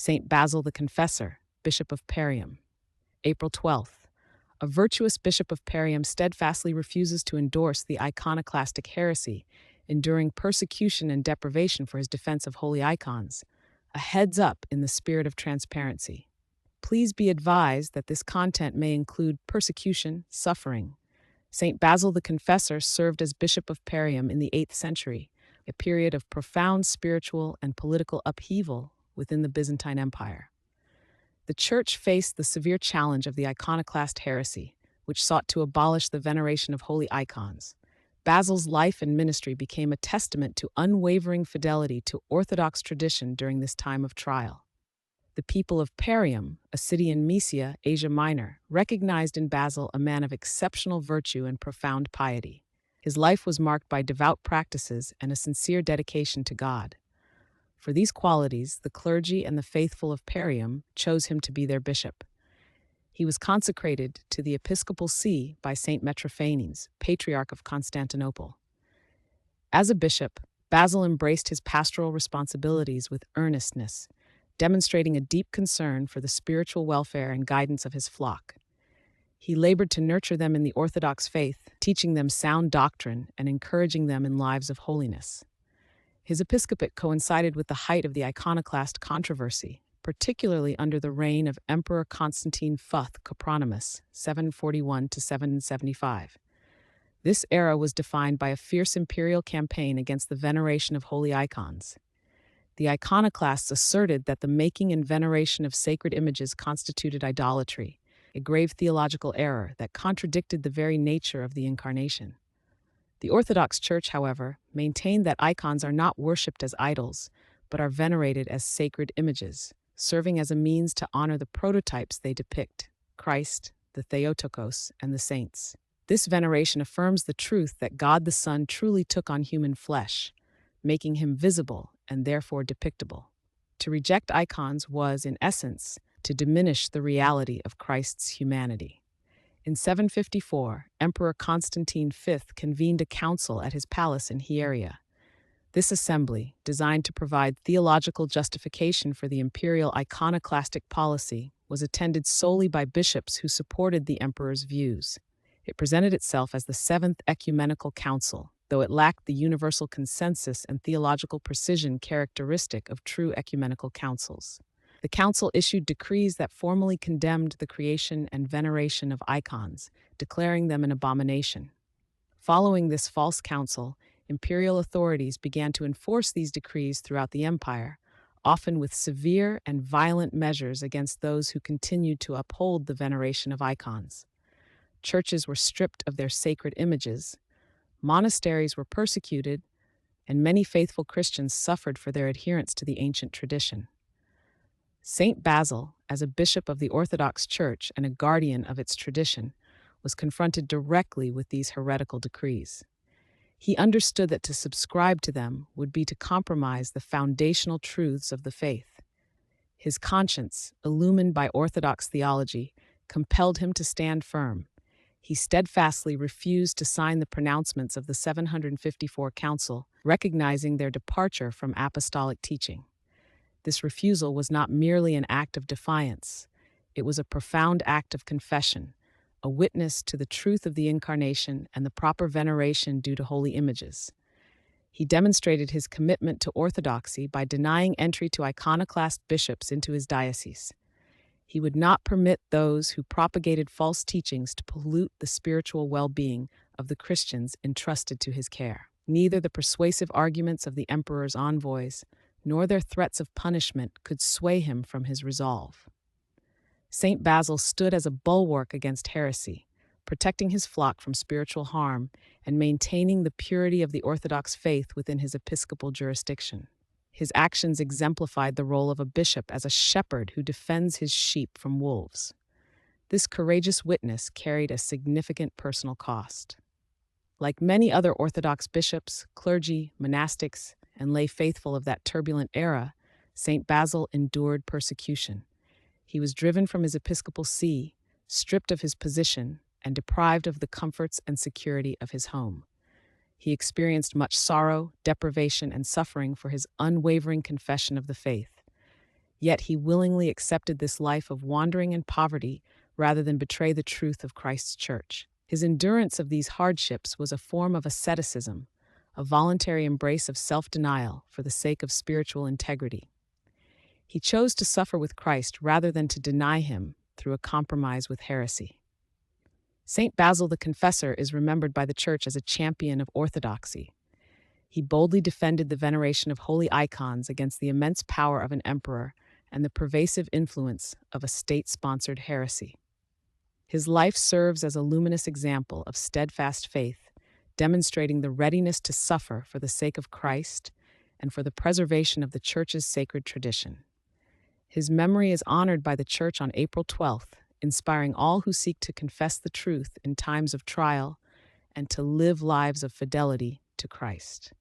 Saint Basil the Confessor, Bishop of Parium. April 12th. A virtuous bishop of Parium steadfastly refuses to endorse the iconoclastic heresy, enduring persecution and deprivation for his defense of holy icons. A heads up in the spirit of transparency. Please be advised that this content may include persecution, suffering. Saint Basil the Confessor served as Bishop of Parium in the 8th century, a period of profound spiritual and political upheaval within the Byzantine Empire. The Church faced the severe challenge of the iconoclast heresy, which sought to abolish the veneration of holy icons. Basil's life and ministry became a testament to unwavering fidelity to Orthodox tradition during this time of trial. The people of Parium, a city in Mysia, Asia Minor, recognized in Basil a man of exceptional virtue and profound piety. His life was marked by devout practices and a sincere dedication to God. For these qualities, the clergy and the faithful of Parium chose him to be their bishop. He was consecrated to the episcopal see by Saint Metrophanes, Patriarch of Constantinople. As a bishop, Basil embraced his pastoral responsibilities with earnestness, demonstrating a deep concern for the spiritual welfare and guidance of his flock. He labored to nurture them in the Orthodox faith, teaching them sound doctrine and encouraging them in lives of holiness. His episcopate coincided with the height of the iconoclast controversy, particularly under the reign of Emperor Constantine Fourth Copronymus, 741 to 775. This era was defined by a fierce imperial campaign against the veneration of holy icons. The iconoclasts asserted that the making and veneration of sacred images constituted idolatry, a grave theological error that contradicted the very nature of the Incarnation. The Orthodox Church, however, maintained that icons are not worshipped as idols, but are venerated as sacred images, serving as a means to honor the prototypes they depict: Christ, the Theotokos, and the saints. This veneration affirms the truth that God the Son truly took on human flesh, making him visible and therefore depictable. To reject icons was, in essence, to diminish the reality of Christ's humanity. In 754, Emperor Constantine V convened a council at his palace in Hieria. This assembly, designed to provide theological justification for the imperial iconoclastic policy, was attended solely by bishops who supported the emperor's views. It presented itself as the Seventh Ecumenical Council, though it lacked the universal consensus and theological precision characteristic of true ecumenical councils. The council issued decrees that formally condemned the creation and veneration of icons, declaring them an abomination. Following this false council, imperial authorities began to enforce these decrees throughout the empire, often with severe and violent measures against those who continued to uphold the veneration of icons. Churches were stripped of their sacred images, monasteries were persecuted, and many faithful Christians suffered for their adherence to the ancient tradition. Saint Basil, as a bishop of the Orthodox Church and a guardian of its tradition, was confronted directly with these heretical decrees. He understood that to subscribe to them would be to compromise the foundational truths of the faith. His conscience, illumined by Orthodox theology, compelled him to stand firm. He steadfastly refused to sign the pronouncements of the 754 Council, recognizing their departure from apostolic teaching. This refusal was not merely an act of defiance. It was a profound act of confession, a witness to the truth of the Incarnation and the proper veneration due to holy images. He demonstrated his commitment to orthodoxy by denying entry to iconoclast bishops into his diocese. He would not permit those who propagated false teachings to pollute the spiritual well-being of the Christians entrusted to his care. Neither the persuasive arguments of the emperor's envoys nor their threats of punishment could sway him from his resolve. Saint Basil stood as a bulwark against heresy, protecting his flock from spiritual harm and maintaining the purity of the Orthodox faith within his episcopal jurisdiction. His actions exemplified the role of a bishop as a shepherd who defends his sheep from wolves. This courageous witness carried a significant personal cost. Like many other Orthodox bishops, clergy, monastics, and lay faithful of that turbulent era, Saint Basil endured persecution. He was driven from his episcopal see, stripped of his position, and deprived of the comforts and security of his home. He experienced much sorrow, deprivation, and suffering for his unwavering confession of the faith. Yet he willingly accepted this life of wandering and poverty rather than betray the truth of Christ's church. His endurance of these hardships was a form of asceticism, a voluntary embrace of self-denial for the sake of spiritual integrity. He chose to suffer with Christ rather than to deny him through a compromise with heresy. Saint Basil the Confessor is remembered by the Church as a champion of orthodoxy. He boldly defended the veneration of holy icons against the immense power of an emperor and the pervasive influence of a state-sponsored heresy. His life serves as a luminous example of steadfast faith, demonstrating the readiness to suffer for the sake of Christ and for the preservation of the Church's sacred tradition. His memory is honored by the Church on April 12th, inspiring all who seek to confess the truth in times of trial and to live lives of fidelity to Christ.